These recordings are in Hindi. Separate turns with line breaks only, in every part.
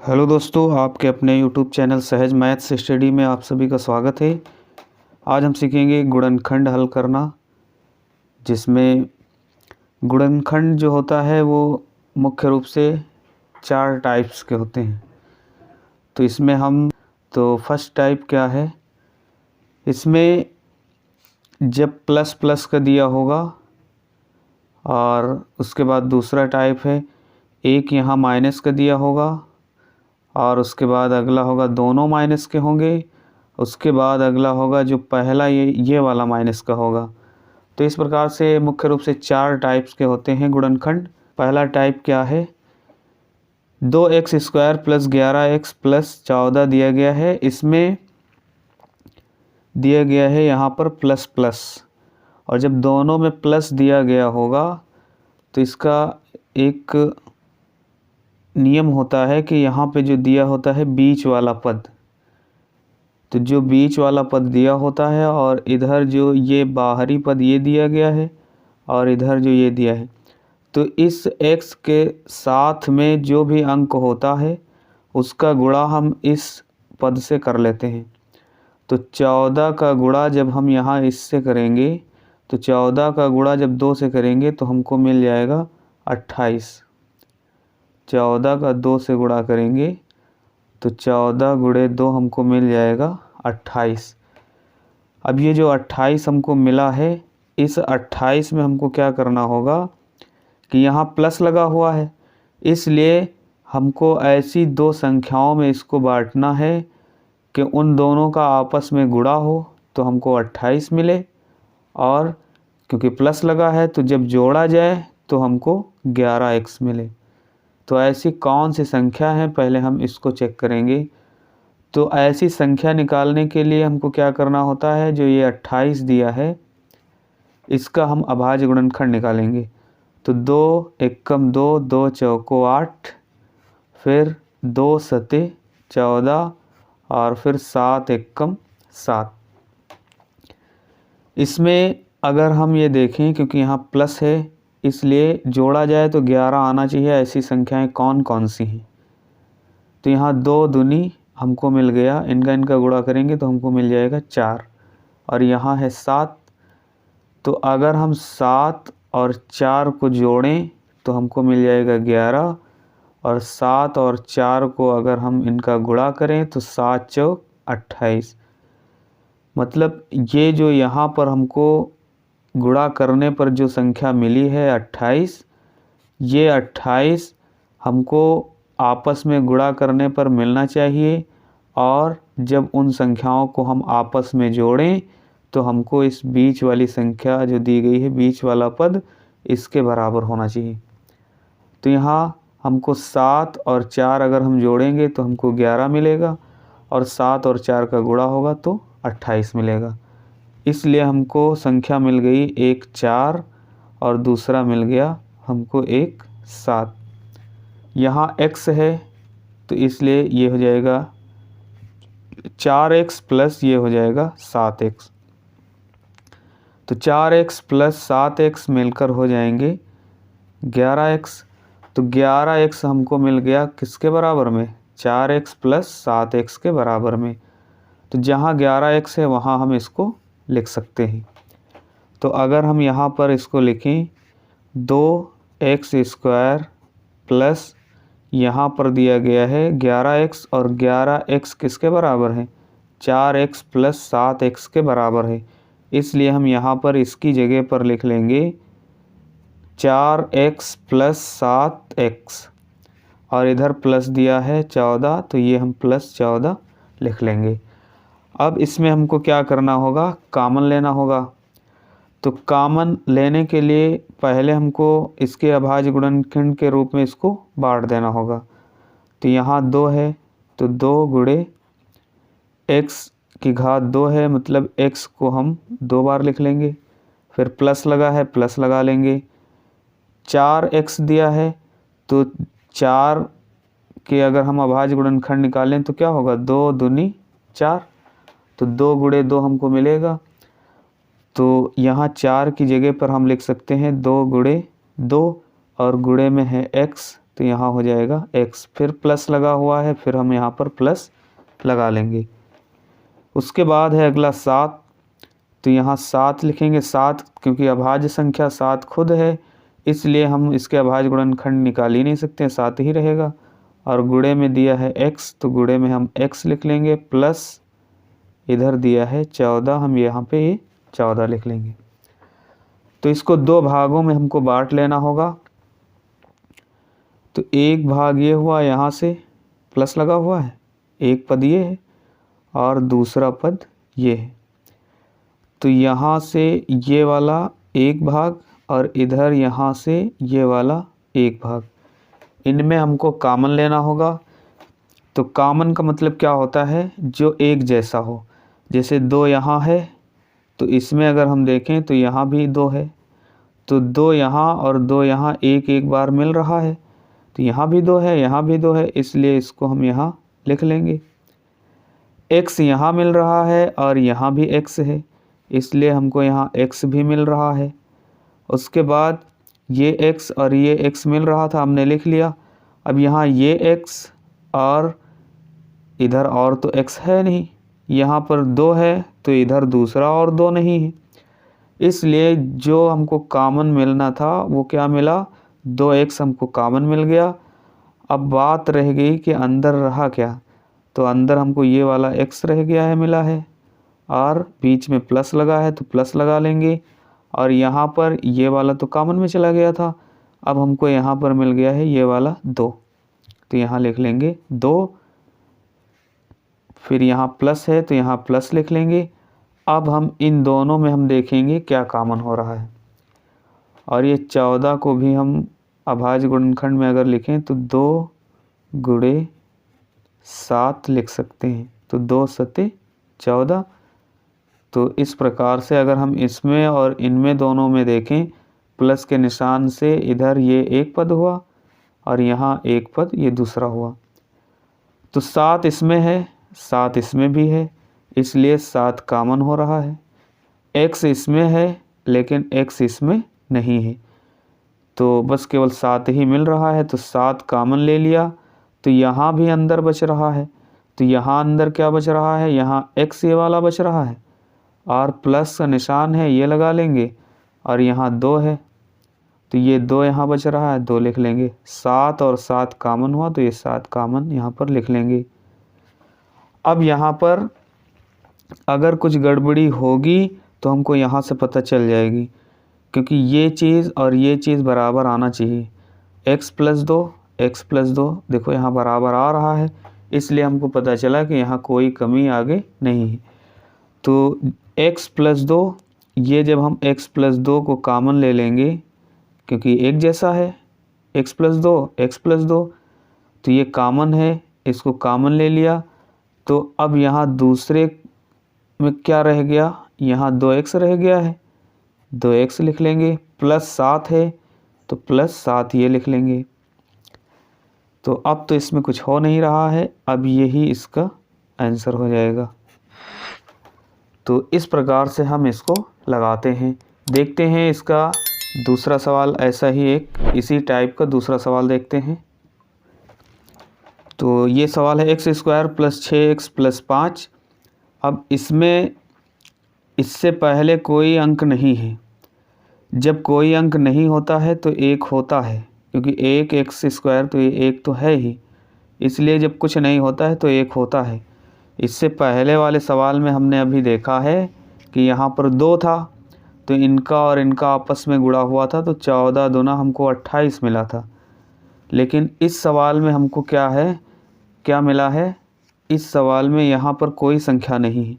हेलो दोस्तों, आपके अपने यूट्यूब चैनल सहज मैथ्स स्टडी में आप सभी का स्वागत है। आज हम सीखेंगे गुणनखंड हल करना, जिसमें गुणनखंड जो होता है वो मुख्य रूप से 4 टाइप्स के होते हैं। तो इसमें फर्स्ट टाइप क्या है, इसमें जब प्लस प्लस का दिया होगा और उसके बाद दूसरा टाइप है एक यहाँ माइनस का दिया होगा और उसके बाद अगला होगा दोनों माइनस के होंगे, उसके बाद अगला होगा जो पहला ये वाला माइनस का होगा। तो इस प्रकार से मुख्य रूप से 4 टाइप्स के होते हैं गुणनखंड। पहला टाइप क्या है, 2x² + 11x + 14 दिया गया है। इसमें दिया गया है यहाँ पर प्लस प्लस, और जब दोनों में प्लस दिया गया होगा तो इसका एक नियम होता है कि यहाँ पे जो दिया होता है बीच वाला पद, तो जो बीच वाला पद दिया होता है और इधर जो ये बाहरी पद ये दिया गया है और इधर जो ये दिया है, तो इस x के साथ में जो भी अंक होता है उसका गुणा हम इस पद से कर लेते हैं। तो 14 का गुणा जब हम यहाँ इससे करेंगे, तो 14 का गुणा जब 2 से करेंगे तो हमको मिल जाएगा 28। 14 का 2 से गुणा करेंगे तो 14 × 2 हमको मिल जाएगा 28। अब ये जो 28 हमको मिला है, इस 28 में हमको क्या करना होगा कि यहाँ प्लस लगा हुआ है, इसलिए हमको ऐसी 2 संख्याओं में इसको बांटना है कि उन दोनों का आपस में गुणा हो तो हमको 28 मिले, और क्योंकि प्लस लगा है तो जब जोड़ा जाए तो हमको 11x मिले। तो ऐसी कौन सी संख्या है, पहले हम इसको चेक करेंगे। तो ऐसी संख्या निकालने के लिए हमको क्या करना होता है, जो ये 28 दिया है इसका हम अभाज्य गुणनखंड निकालेंगे। तो 2 एकम 2, 2 चौको 8, फिर 2 सते 14 और फिर 7 एकम 7। इसमें अगर हम ये देखें, क्योंकि यहाँ प्लस है इसलिए जोड़ा जाए तो 11 आना चाहिए। ऐसी संख्याएं कौन कौन सी हैं, तो यहाँ 2 दूनी हमको मिल गया, इनका गुणा करेंगे तो हमको मिल जाएगा 4, और यहाँ है 7। तो अगर हम 7 और 4 को जोड़ें तो हमको मिल जाएगा 11, और 7 और 4 को अगर हम इनका गुणा करें तो 7 चौक 28। मतलब ये जो यहाँ पर हमको गुणा करने पर जो संख्या मिली है 28, ये 28 हमको आपस में गुणा करने पर मिलना चाहिए, और जब उन संख्याओं को हम आपस में जोड़ें तो हमको इस बीच वाली संख्या जो दी गई है, बीच वाला पद, इसके बराबर होना चाहिए। तो यहाँ हमको 7 और 4 अगर हम जोड़ेंगे तो हमको 11 मिलेगा, और 7 और 4 का गुणा होगा तो 28 मिलेगा। इसलिए हमको संख्या मिल गई एक 4 और दूसरा मिल गया हमको एक 7। यहाँ x है तो इसलिए ये हो जाएगा 4x + ये हो जाएगा 7x। तो 4x + 7x मिलकर हो जाएंगे 11x। तो 11x हमको मिल गया किसके बराबर में, 4x + 7x के बराबर में। तो जहाँ 11x है वहाँ हम इसको लिख सकते हैं। तो अगर हम यहाँ पर इसको लिखें, 2x² प्लस यहाँ पर दिया गया है 11x, और 11x किसके बराबर है, 4x + 7x के बराबर है। इसलिए हम यहाँ पर इसकी जगह पर लिख लेंगे 4x + 7x, और इधर प्लस दिया है 14, तो ये हम +14 लिख लेंगे। अब इसमें हमको क्या करना होगा, कॉमन लेना होगा। तो कॉमन लेने के लिए पहले हमको इसके अभाज्य गुणनखंड के रूप में इसको बांट देना होगा। तो यहाँ 2 है तो 2 × x⁴ 2 है, मतलब x को हम 2 बार लिख लेंगे, फिर प्लस लगा है प्लस लगा लेंगे। 4x दिया है तो 4 के अगर हम अभाज्य गुणनखंड निकालें तो क्या होगा, 2 दूनी 4, तो 2 × 2 हमको मिलेगा। तो यहाँ 4 की जगह पर हम लिख सकते हैं 2 × 2, और गुणे में है x, तो यहाँ हो जाएगा x, फिर प्लस लगा हुआ है, फिर हम यहाँ पर प्लस लगा लेंगे। उसके बाद है अगला 7, तो यहाँ 7 लिखेंगे। 7 क्योंकि अभाज्य संख्या 7 खुद है, इसलिए हम इसके अभाज्य गुणनखंड निकाल ही नहीं सकते, 7 ही रहेगा। और गुणे में दिया है x, तो गुणे में हम x लिख लेंगे, प्लस इधर दिया है 14, हम यहाँ पे ये 14 लिख लेंगे। तो इसको 2 भागों में हमको बांट लेना होगा। तो एक भाग ये हुआ, यहाँ से प्लस लगा हुआ है, एक पद ये है और दूसरा पद ये है। तो यहाँ से ये वाला एक भाग और इधर यहाँ से ये वाला एक भाग, इनमें हमको कॉमन लेना होगा। तो कॉमन का मतलब क्या होता है, जो एक जैसा हो। जैसे 2 यहाँ है, तो इसमें अगर हम देखें तो यहाँ भी 2 है, तो 2 यहाँ और 2 यहाँ एक बार मिल रहा है, तो यहाँ भी 2 है, यहाँ भी 2 है, इसलिए इसको हम यहाँ लिख लेंगे। x यहाँ मिल रहा है और यहाँ भी x है, इसलिए हमको यहाँ x भी मिल रहा है। उसके बाद ये x और ये x मिल रहा था, हमने लिख लिया। अब यहाँ ये x और इधर और तो x है नहीं, यहाँ पर 2 है, तो इधर दूसरा और 2 नहीं है, इसलिए जो हमको कॉमन मिलना था वो क्या मिला, 2x हमको कॉमन मिल गया। अब बात रह गई कि अंदर रहा क्या, तो अंदर हमको ये वाला x रह गया है, मिला है, और बीच में प्लस लगा है तो प्लस लगा लेंगे। और यहाँ पर ये वाला तो कॉमन में चला गया था, अब हमको यहाँ पर मिल गया है ये वाला 2, तो यहाँ लिख लेंगे 2। फिर यहाँ प्लस है तो यहाँ प्लस लिख लेंगे। अब हम इन दोनों में हम देखेंगे क्या कॉमन हो रहा है। और ये 14 को भी हम अभाज्य गुणनखंड में अगर लिखें तो 2 गुणे 7 लिख सकते हैं, तो 2 सते 14। तो इस प्रकार से अगर हम इसमें और इनमें दोनों में देखें, प्लस के निशान से इधर ये एक पद हुआ और यहाँ एक पद ये दूसरा हुआ। तो 7 इसमें है, 7 इसमें भी है, इसलिए 7 कॉमन हो रहा है। x इसमें है लेकिन x इसमें नहीं है, तो बस केवल 7 ही मिल रहा है, तो 7 कॉमन ले लिया। तो यहाँ भी अंदर बच रहा है, तो यहाँ अंदर क्या बच रहा है, यहाँ x ये वाला बच रहा है और प्लस का निशान है ये लगा लेंगे, और यहाँ 2 है तो ये 2 यहाँ बच रहा है, 2 लिख लेंगे। 7 और 7 कॉमन हुआ तो ये 7 कॉमन यहाँ पर लिख लेंगे। अब यहाँ पर अगर कुछ गड़बड़ी होगी तो हमको यहाँ से पता चल जाएगी, क्योंकि ये चीज़ और ये चीज़ बराबर आना चाहिए। x + 2 x + 2 देखो यहाँ बराबर आ रहा है, इसलिए हमको पता चला कि यहाँ कोई कमी आगे नहीं है। तो x + 2, ये जब हम x + 2 को कॉमन ले लेंगे, क्योंकि एक जैसा है x + 2 x + 2, तो ये कॉमन है, इसको कॉमन ले लिया। तो अब यहाँ दूसरे में क्या रह गया, यहाँ 2x रह गया है, 2x लिख लेंगे, प्लस 7 है तो प्लस 7 ये लिख लेंगे। तो अब तो इसमें कुछ हो नहीं रहा है, अब यही इसका आंसर हो जाएगा। तो इस प्रकार से हम इसको लगाते हैं। देखते हैं इसका दूसरा सवाल, ऐसा ही एक इसी टाइप का दूसरा सवाल देखते हैं। तो ये सवाल है x² + 6x + 5। अब इसमें इससे पहले कोई अंक नहीं है। जब कोई अंक नहीं होता है तो एक होता है, क्योंकि एक x² तो ये एक तो है ही, इसलिए जब कुछ नहीं होता है तो एक होता है। इससे पहले वाले सवाल में हमने अभी देखा है कि यहाँ पर 2 था, तो इनका और इनका आपस में गुणा हुआ था, तो 14 दूना हमको 28 मिला था। लेकिन इस सवाल में हमको क्या मिला है, इस सवाल में यहाँ पर कोई संख्या नहीं है,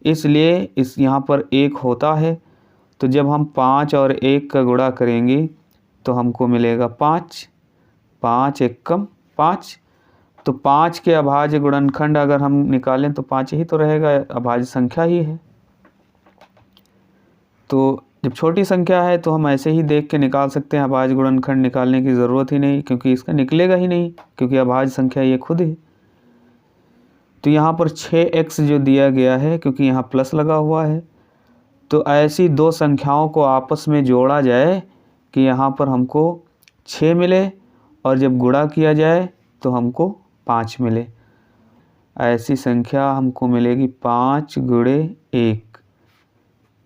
इसलिए इस यहाँ पर 1 होता है। तो जब हम 5 और 1 का गुणा करेंगे तो हमको मिलेगा 5, 5 एकम 5। तो 5 के अभाज्य गुणनखंड अगर हम निकालें तो 5 ही तो रहेगा, अभाज्य संख्या ही है। तो जब छोटी संख्या है तो हम ऐसे ही देख के निकाल सकते हैं, अभाज्य गुणनखंड निकालने की ज़रूरत ही नहीं, क्योंकि इसका निकलेगा ही नहीं, क्योंकि अभाज्य संख्या ये खुद है। तो यहाँ पर 6x जो दिया गया है, क्योंकि यहाँ प्लस लगा हुआ है, तो ऐसी 2 संख्याओं को आपस में जोड़ा जाए कि यहाँ पर हमको 6 मिले और जब गुणा किया जाए तो हमको 5 मिले। ऐसी संख्या हमको मिलेगी 5 गुणे 1।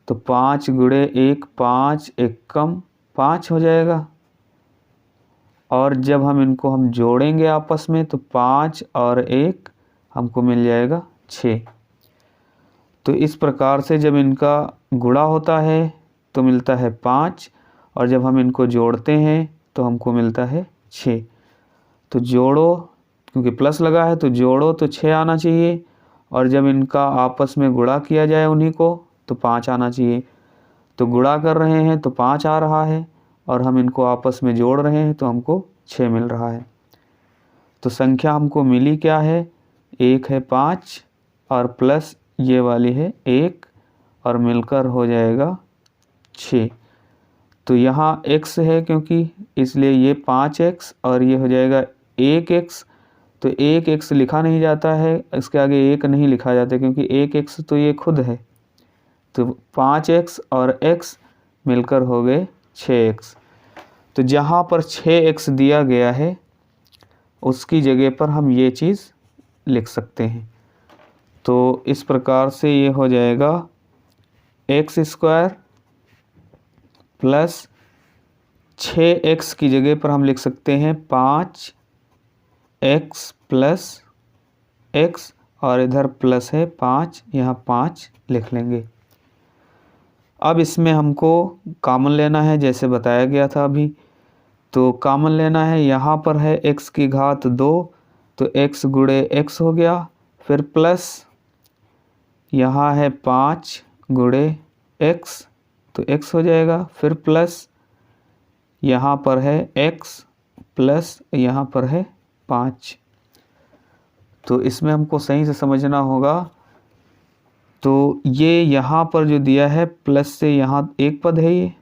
तो 5 गुणे 1 5 एकम 5 हो जाएगा। और जब हम जोड़ेंगे आपस में तो 5 और 1 हमको मिल जाएगा 6। तो इस प्रकार से जब इनका गुणा होता है तो मिलता है 5, और जब हम इनको जोड़ते हैं तो हमको मिलता है 6। तो जोड़ो, क्योंकि प्लस लगा है तो जोड़ो तो 6 आना चाहिए, और जब इनका आपस में गुणा किया जाए उन्हीं को तो 5 आना चाहिए। तो गुणा कर रहे हैं तो 5 आ रहा है, और हम इनको आपस में जोड़ रहे हैं तो हमको 6 मिल रहा है। तो संख्या हमको मिली क्या है, 1 है 5 और प्लस ये वाली है 1, और मिलकर हो जाएगा 6। तो यहाँ x है क्योंकि, इसलिए ये 5x और ये हो जाएगा 1x। तो 1x लिखा नहीं जाता है, इसके आगे 1 नहीं लिखा जाता क्योंकि 1x तो ये खुद है। तो 5x और x मिलकर हो गए 6x। तो जहाँ पर 6x दिया गया है उसकी जगह पर हम ये चीज़ लिख सकते हैं। तो इस प्रकार से ये हो जाएगा x² प्लस 6x की जगह पर हम लिख सकते हैं 5x प्लस x, और इधर प्लस है 5, यहाँ 5 लिख लेंगे। अब इसमें हमको कॉमन लेना है जैसे बताया गया था अभी। तो कॉमन लेना है, यहाँ पर है x की घात 2, तो x गुणे x हो गया, फिर प्लस यहाँ है 5 गुणे x तो x हो जाएगा, फिर प्लस यहाँ पर है x प्लस यहाँ पर है 5। तो इसमें हमको सही से समझना होगा। तो ये यहाँ पर जो दिया है प्लस से यहाँ एक पद है ये,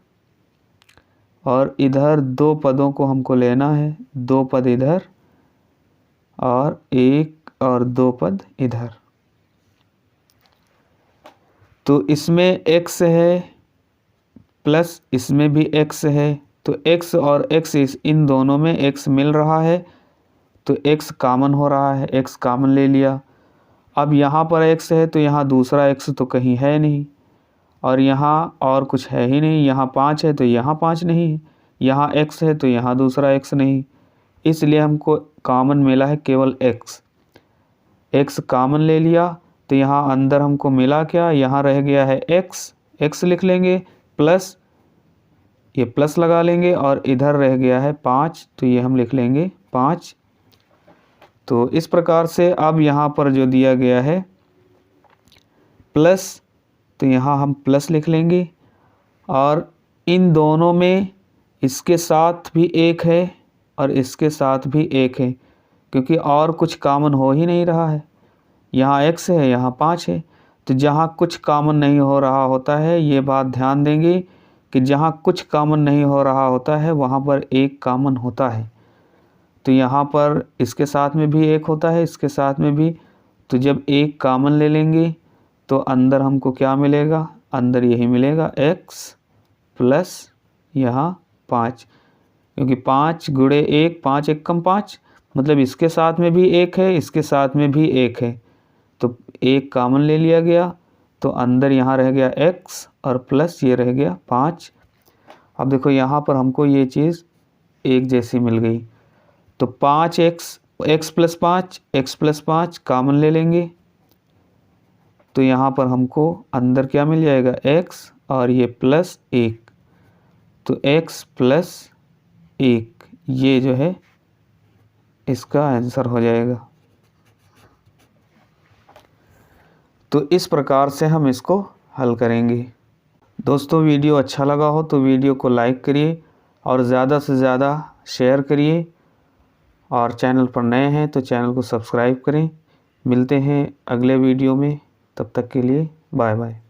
और इधर 2 पदों को हमको लेना है, 2 पद इधर और 1 और 2 पद इधर। तो इसमें x है प्लस इसमें भी x है, तो x और x इन दोनों में x मिल रहा है, तो x कॉमन हो रहा है, x कॉमन ले लिया। अब यहाँ पर x है तो यहाँ दूसरा x तो कहीं है नहीं, और यहाँ और कुछ है ही नहीं। यहाँ 5 है तो यहाँ 5 नहीं है, यहाँ x है तो यहाँ दूसरा x नहीं, इसलिए हमको कॉमन मिला है केवल x। x कॉमन ले लिया तो यहाँ अंदर हमको मिला क्या, यहाँ रह गया है x लिख लेंगे, प्लस ये प्लस लगा लेंगे, और इधर रह गया है 5 तो ये हम लिख लेंगे 5। तो इस प्रकार से अब यहाँ पर जो दिया गया है प्लस, तो यहाँ हम प्लस लिख लेंगे, और इन दोनों में इसके साथ भी 1 है और इसके साथ भी 1 है, क्योंकि और कुछ कॉमन हो ही नहीं रहा है। यहाँ x है, यहाँ 5 है, तो जहाँ कुछ कॉमन नहीं हो रहा होता है, ये बात ध्यान देंगे कि जहाँ कुछ कॉमन नहीं हो रहा होता है वहाँ पर 1 कॉमन होता है। तो यहाँ पर इसके साथ में भी 1 होता है, इसके साथ में भी। तो जब 1 कॉमन ले लेंगे तो अंदर हमको क्या मिलेगा, अंदर यही मिलेगा x प्लस यहाँ 5, क्योंकि 5 गुणे 1 5 एकम 5, मतलब इसके साथ में भी 1 है, इसके साथ में भी 1 है, तो 1 कॉमन ले लिया गया, तो अंदर यहाँ रह गया x और प्लस ये रह गया 5। अब देखो यहाँ पर हमको ये चीज़ एक जैसी मिल गई, तो 5x plus 5 x plus 5 common ले लेंगे, तो यहाँ पर हमको अंदर क्या मिल जाएगा x और ये प्लस 1, तो x प्लस 1 ये जो है इसका आंसर हो जाएगा। तो इस प्रकार से हम इसको हल करेंगे। दोस्तों वीडियो अच्छा लगा हो तो वीडियो को लाइक करिए और ज़्यादा से ज़्यादा शेयर करिए, और चैनल पर नए हैं तो चैनल को सब्सक्राइब करें। मिलते हैं अगले वीडियो में, तब तक के लिए बाय बाय।